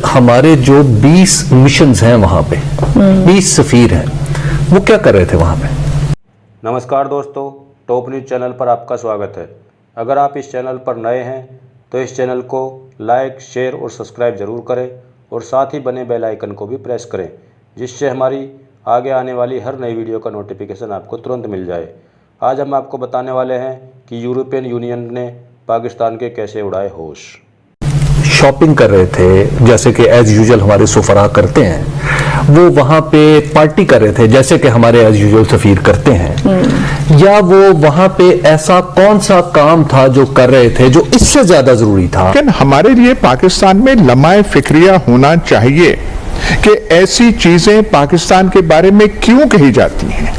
ہمارے جو 20 مشنز ہیں وہاں پہ 20 سفیر ہیں وہ کیا کر رہے تھے وہاں پہ؟ نمسکار دوستو، ٹاپ نیوز چینل پر آپ کا سواگت ہے۔ اگر آپ اس چینل پر نئے ہیں تو اس چینل کو لائک، شیئر اور سبسکرائب ضرور کریں اور ساتھ ہی بنے بیل آئیکن کو بھی پریس کریں جس سے ہماری آگے آنے والی ہر نئی ویڈیو کا نوٹیفیکیشن آپ کو ترنت مل جائے۔ آج ہم آپ کو بتانے والے ہیں کہ یورپین یونین نے پاکستان کے کیسے اڑائے ہوش۔ شاپنگ کر رہے تھے جیسے کہ ایز یوزل ہمارے سفراء کرتے ہیں، وہ وہاں پہ پارٹی کر رہے تھے جیسے کہ ہمارے ایز یوزل سفیر کرتے ہیں، یا وہ وہاں پہ ایسا کون سا کام تھا جو کر رہے تھے جو اس سے زیادہ ضروری تھا؟ لیکن ہمارے لیے پاکستان میں لمحہ فکریہ ہونا چاہیے کہ ایسی چیزیں پاکستان کے بارے میں کیوں کہی جاتی ہیں۔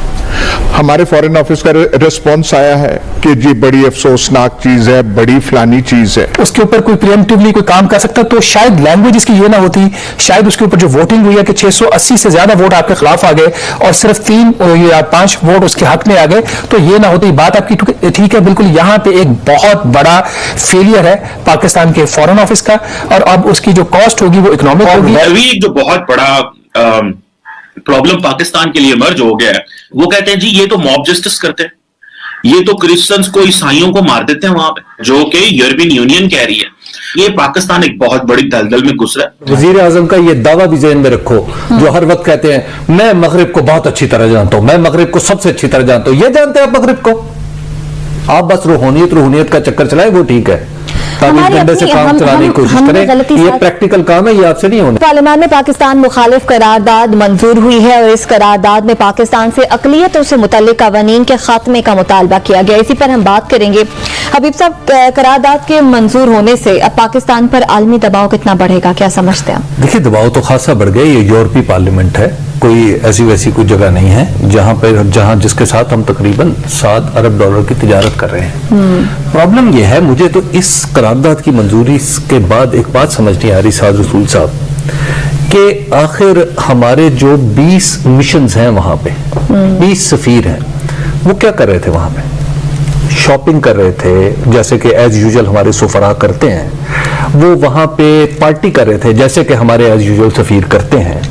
ہمارے فورن آفس کا ریسپونس آیا ہے کہ جی بڑی افسوسناک چیز ہے، بڑی فلانی چیز ہے۔ اس کے اوپر کوئی پریمپٹیولی کوئی کام کر سکتا تو شاید لینگویج اس کی یہ نہ ہوتی، شاید اس کے اوپر جو ووٹنگ ہوئی ہے کہ 680 سے زیادہ ووٹ آپ کے خلاف آ گئے اور صرف 3 یا 5 ووٹ اس کے حق میں آ گئے، تو یہ نہ ہوتی۔ بات آپ کی ٹھیک ہے، بالکل یہاں پہ ایک بہت بڑا فیلئر ہے پاکستان کے فورن آفس کا، اور اب اس کی جو کاسٹ ہوگی وہ اکنامک ہوگی۔ ایک جو بہت بڑا پرابلم پاکستان کے لیے ایمرج ہو گیا ہے، وہ کہتے ہیں جی یہ تو موب جسٹس کرتے ہیں، یہ تو کرسچنز کو عیسائیوں کو مار دیتے ہیں وہاں پہ، جو کہ یورپین یونین کہہ رہی ہے۔ یہ پاکستان ایک بہت بڑی دلدل میں گھس رہا ہے۔ وزیر اعظم کا یہ دعویٰ بھی ذہن میں رکھو، جو ہر وقت کہتے ہیں میں مغرب کو بہت اچھی طرح جانتا ہوں، میں مغرب کو سب سے اچھی طرح جانتا ہوں۔ یہ جانتے ہیں آپ مغرب کو؟ آپ بس روحانیت کا چکر چلائیں، وہ ٹھیک ہے، ڈنڈے سے کام چلانے کی کوشش کریں، یہ پریکٹیکل کام ہے، یہ آپ سے نہیں ہونا۔ پارلیمان میں پاکستان مخالف قرارداد منظور ہوئی ہے اور اس قرارداد میں پاکستان سے اقلیتوں سے متعلق قوانین کے خاتمے کا مطالبہ کیا گیا۔ اسی پر ہم بات کریں گے۔ حبیب صاحب، قرارداد کے منظور ہونے سے اب پاکستان پر عالمی دباؤ کتنا بڑھے گا، کیا سمجھتے ہیں؟ دیکھیے دباؤ تو خاصا بڑھ گیا، یہ یورپی پارلیمنٹ ہے، کوئی ایسی ویسی کوئی جگہ نہیں ہے جہاں جس کے ساتھ ہم تقریباً $7 ارب کی تجارت کر رہے ہیں۔ پرابلم یہ ہے، مجھے تو اس قرارداد کی منظوری کے بعد ایک بات سمجھ نہیں آ رہی سعد رسول صاحب، کہ آخر ہمارے جو 20 مشنز ہیں وہاں پہ 20 سفیر ہیں وہ کیا کر رہے تھے وہاں پہ؟ شاپنگ کر رہے تھے جیسے کہ ایز یوزل ہمارے سفراء کرتے ہیں، وہ وہاں پہ پارٹی کر رہے تھے جیسے کہ ہمارے ایز یوزل سفیر کرتے ہیں،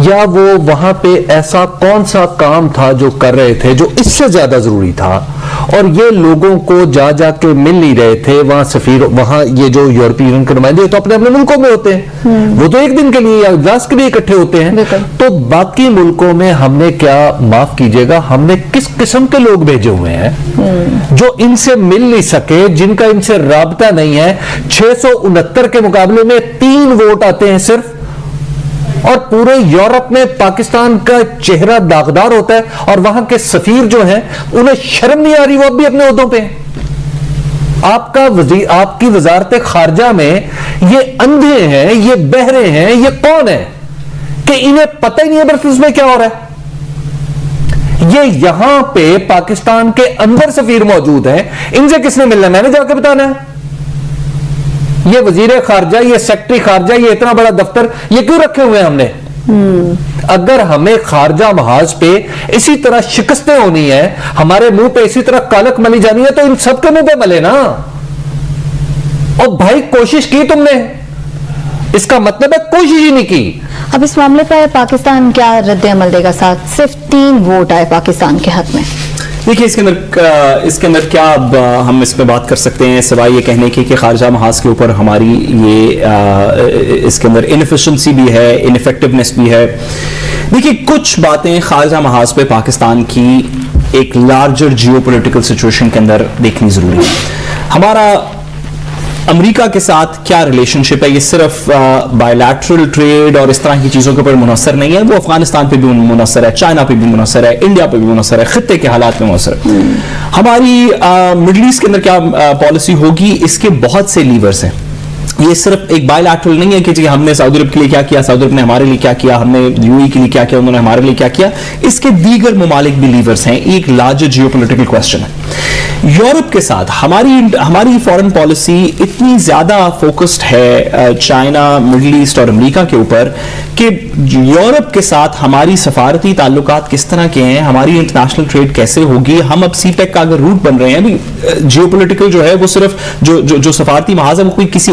یا وہ وہاں پہ ایسا کون سا کام تھا جو کر رہے تھے جو اس سے زیادہ ضروری تھا، اور یہ لوگوں کو جا کے مل نہیں رہے تھے وہاں سفیر، وہاں یہ جو یورپی یونین کے نمائندے تو اپنے ملکوں میں ہوتے ہیں، وہ تو ایک دن کے لیے یا اجلاس کے لیے اکٹھے ہوتے ہیں، تو باقی ملکوں میں ہم نے کیا، معاف کیجئے گا، ہم نے کس قسم کے لوگ بھیجے ہوئے ہیں جو ان سے مل نہیں سکے، جن کا ان سے رابطہ نہیں ہے۔ 669 کے مقابلے میں 3 ووٹ آتے ہیں صرف، اور پورے یورپ میں پاکستان کا چہرہ داغدار ہوتا ہے، اور وہاں کے سفیر جو ہیں انہیں شرم نہیں آ رہی، وہ اب بھی اپنے عہدوں پہ ہیں۔ آپ کی وزارت خارجہ میں یہ اندھے ہیں، یہ بہرے ہیں، یہ کون ہیں کہ انہیں پتہ ہی نہیں ہے برسلز میں کیا ہو رہا ہے؟ یہ یہاں پہ پاکستان کے اندر سفیر موجود ہیں، ان سے کس نے ملنا ہے؟ میں نے جا کے بتانا ہے؟ یہ وزیر خارجہ، یہ سیکٹری خارجہ، یہ اتنا بڑا دفتر یہ کیوں رکھے ہوئے ہیں ہم نے؟ اگر ہمیں خارجہ محاذ پہ اسی طرح شکستیں ہونی ہیں، ہمارے منہ پہ اسی طرح کالک ملی جانی ہے، تو ان سب کے منہ پہ ملے نا۔ اور بھائی کوشش کی تم نے، اس کا مطلب ہے کوشش ہی نہیں کی۔ اب اس معاملے پر پاکستان کیا رد عمل دے گا؟ ساتھ صرف 3 ووٹ آئے پاکستان کے حق میں۔ دیکھیے اس کے اندر کیا اب ہم اس پہ بات کر سکتے ہیں سوائے یہ کہنے کے کہ خارجہ محاذ کے اوپر ہماری یہ اس کے اندر انفیشنسی بھی ہے، انفیکٹونیس بھی ہے۔ دیکھیے کچھ باتیں خارجہ محاذ پہ پاکستان کی ایک لارجر جیو پولیٹیکل سچویشن کے اندر دیکھنی ضروری ہے۔ ہمارا امریکہ کے ساتھ کیا ریلیشن شپ ہے؟ یہ صرف بائی لیٹرل ٹریڈ اور اس طرح کی چیزوں کے اوپر منحصر نہیں ہے، وہ افغانستان پہ بھی منحصر ہے، چائنا پہ بھی منحصر ہے، انڈیا پہ بھی منحصر ہے، خطے کے حالات میں منحصر ہے۔ ہماری مڈل ایسٹ کے اندر کیا پالیسی ہوگی، اس کے بہت سے لیورز ہیں۔ یہ صرف ایک بائی لیٹرل نہیں ہے کہ جی ہم نے سعودی عرب کے لیے کیا کیا، سعودی عرب نے ہمارے لیے کیا کیا، ہم نے یو اے کے لیے کیا کیا، انہوں نے ہمارے لیے کیا کیا۔ اس کے دیگر ممالک بھی لیورز ہیں، ایک لارجر جیو پولیٹیکل کوسچن ہے۔ یورپ کے ساتھ ہماری فورن پالیسی اتنی زیادہ فوکسڈ ہے چائنا، مڈل ایسٹ اور امریکہ کے اوپر کہ یورپ کے ساتھ ہماری سفارتی تعلقات کس طرح کے ہیں، ہماری انٹرنیشنل ٹریڈ کیسے ہوگی۔ ہم اب سی پیک کا اگر روٹ بن رہے ہیں، جیو پولیٹیکل جو ہے وہ صرف جو سفارتی محاذ ہے وہ کوئی کسی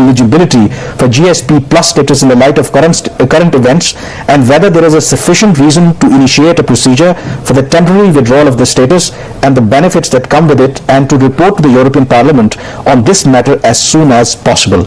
eligibility for GSP+ status in the light of current events and whether there is a sufficient reason to initiate a procedure for the temporary withdrawal of the status and the benefits that come with it, and to report to the European Parliament on this matter as soon as possible.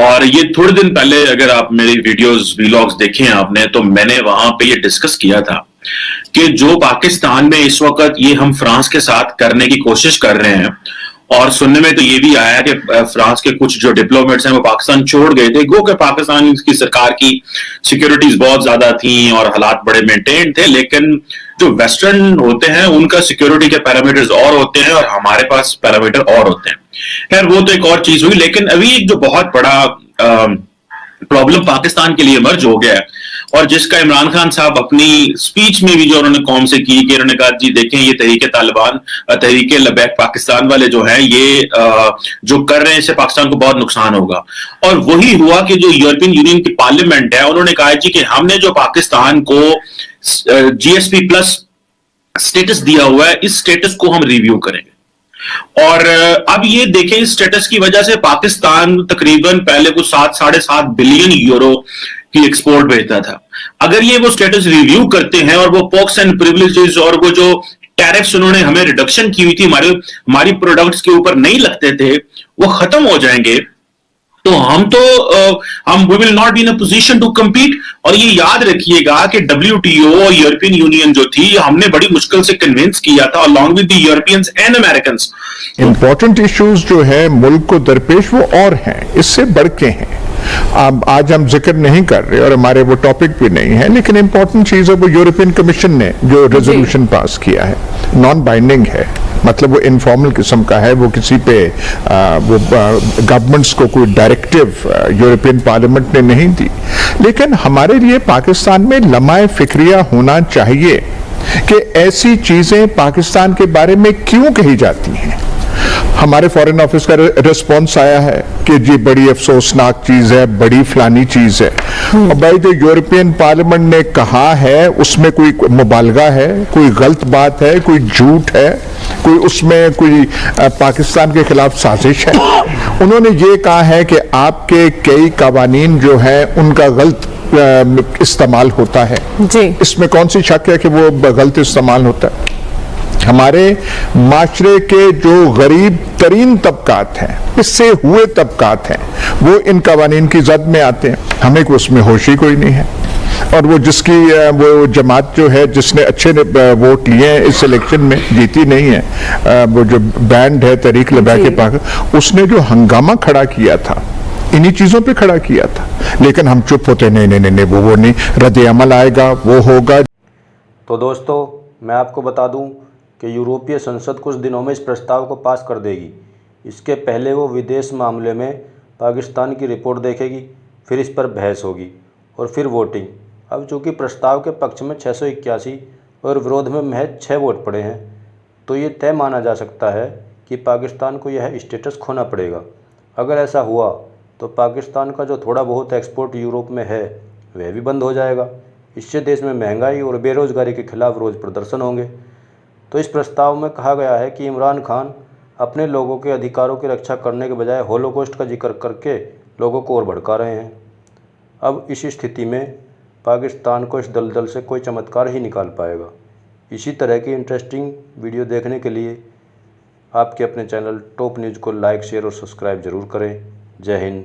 اور یہ تھوڑے دن پہلے اگر آپ میری videos vlogs دیکھیں آپ نے تو میں نے وہاں پہ یہ ڈسکس کیا تھا کہ جو پاکستان میں اس وقت یہ ہم فرانس کے ساتھ کرنے کی کوشش کر رہے ہیں، اور سننے میں تو یہ بھی آیا کہ فرانس کے کچھ جو ڈپلومیٹس ہیں وہ پاکستان چھوڑ گئے تھے، گو کہ پاکستان کی سرکار کی سیکیورٹیز بہت زیادہ تھیں اور حالات بڑے مینٹین تھے، لیکن جو ویسٹرن ہوتے ہیں ان کا سیکیورٹی کے پیرامیٹرز اور ہوتے ہیں اور ہمارے پاس پیرامیٹر اور ہوتے ہیں. خیر وہ تو ایک اور چیز ہوئی، لیکن ابھی ایک جو بہت بڑا پرابلم پاکستان کے لیے ایمرج ہو گیا ہے، اور جس کا عمران خان صاحب اپنی سپیچ میں بھی جو انہوں نے قوم سے کی کہ انہوں نے کہا جی دیکھیں یہ تحریک طالبان، تحریک لبیک پاکستان والے جو ہیں یہ جو کر رہے ہیں اس سے پاکستان کو بہت نقصان ہوگا. اور وہی ہوا کہ جو یورپین یونین کی پارلیمنٹ ہے انہوں نے کہا جی کہ ہم نے جو پاکستان کو جی ایس پی پلس سٹیٹس دیا ہوا ہے اس سٹیٹس کو ہم ریویو کریں گے. اور اب یہ دیکھیں اس سٹیٹس کی وجہ سے پاکستان تقریباً پہلے کچھ 7.5 بلین یورو کی ایکسپورٹ بھیجتا تھا. اگر یہ وہ سٹیٹس ریویو کرتے ہیں اور وہ پوکس اینڈ پریویلیجز اور وہ جو ٹیرفز انہوں نے ہمیں ریڈکشن کی ہوئی تھی ہماری پروڈکٹس کے اوپر نہیں لگتے تھے وہ ختم ہو جائیں گے تو ہم we will not be in a position to compete. اور یہ یاد رکھیے گا کہ WTO اور یورپین یونین جو تھی ہم نے بڑی مشکل سے کنونس کیا تھا along with the Europeans and Americans. Important issues جو ہے ملک کو درپیش وہ اور ہیں، اس سے بڑھ کے ہیں. آج ہم ذکر نہیں کر رہے اور ہمارے وہ ٹاپک بھی نہیں ہے، لیکن امپورٹنٹ چیز ہے وہ یورپین کمیشن نے جو ریزولوشن پاس کیا ہے، نان بائنڈنگ ہے، مطلب وہ انفارمل قسم کا ہے، وہ کسی پہ وہ گورنمنٹس کو کوئی ڈائریکٹو یورپین پارلیمنٹ نے نہیں دی. لیکن ہمارے لیے پاکستان میں لمحہ فکریہ ہونا چاہیے کہ ایسی چیزیں پاکستان کے بارے میں کیوں کہی جاتی ہیں. ہمارے فورن آفس کا ریسپونس آیا ہے کہ جی بڑی افسوسناک چیز ہے، بڑی فلانی چیز ہے. اور بھائی جو یورپین پارلیمنٹ نے کہا ہے اس میں کوئی مبالغہ ہے، کوئی غلط بات ہے، کوئی جھوٹ ہے، کوئی اس میں کوئی پاکستان کے خلاف سازش ہے. انہوں نے یہ کہا ہے کہ آپ کے کئی قوانین جو ہیں ان کا غلط استعمال ہوتا ہے. جی اس میں کون سی شک ہے کہ وہ غلط استعمال ہوتا ہے؟ ہمارے معاشرے کے جو غریب ترین طبقات ہیں، اس سے ہوئے طبقات ہیں، وہ ان قوانین کی زد میں آتے ہیں. ہمیں اس میں ہوش ہی کوئی نہیں ہے. اور وہ جس کی وہ جماعت جو ہے جس نے اچھے ووٹ لیے ہیں اس الیکشن میں جیتی نہیں ہے، وہ جو بینڈ ہے تحریک لبیک پاکستان، اس نے جو ہنگامہ کھڑا کیا تھا انہی چیزوں پہ کھڑا کیا تھا. لیکن ہم چپ ہوتے نہیں وہ نہیں، رد عمل آئے گا وہ ہوگا. تو دوستو میں آپ کو بتا دوں کہ یورپی سنسد کچھ دنوں میں اس پرستاو کو پاس کر دے گی. اس کے پہلے وہ ودیش معاملے میں پاکستان کی رپورٹ دیکھے گی، پھر اس پر بحث ہوگی اور پھر ووٹنگ. اب چونکہ پرستاو کے پکش میں 681 اور ورودھ میں محض 6 ووٹ پڑے ہیں تو یہ طے مانا جا سکتا ہے کہ پاکستان کو یہ اسٹیٹس کھونا پڑے گا. اگر ایسا ہوا تو پاکستان کا جو تھوڑا بہت ایکسپورٹ یورپ میں ہے وہ بھی بند ہو جائے گا. اس سے دیش میں مہنگائی اور بے روزگاری کے خلاف روز پردرشن ہوں گے. تو اس پرستاو میں کہا گیا ہے کہ عمران خان اپنے لوگوں کے ادھیکاروں کی رکشا کرنے کے بجائے ہولوکوسٹ کا ذکر کر کے لوگوں کو اور بھڑکا رہے ہیں. اب اس استھتی میں پاکستان کو اس دلدل سے کوئی چمتکار ہی نکال پائے گا. اسی طرح کی انٹرسٹنگ ویڈیو دیکھنے کے لیے آپ کے اپنے چینل ٹاپ نیوز کو لائک، شیئر اور سبسکرائب ضرور کریں. جے ہند.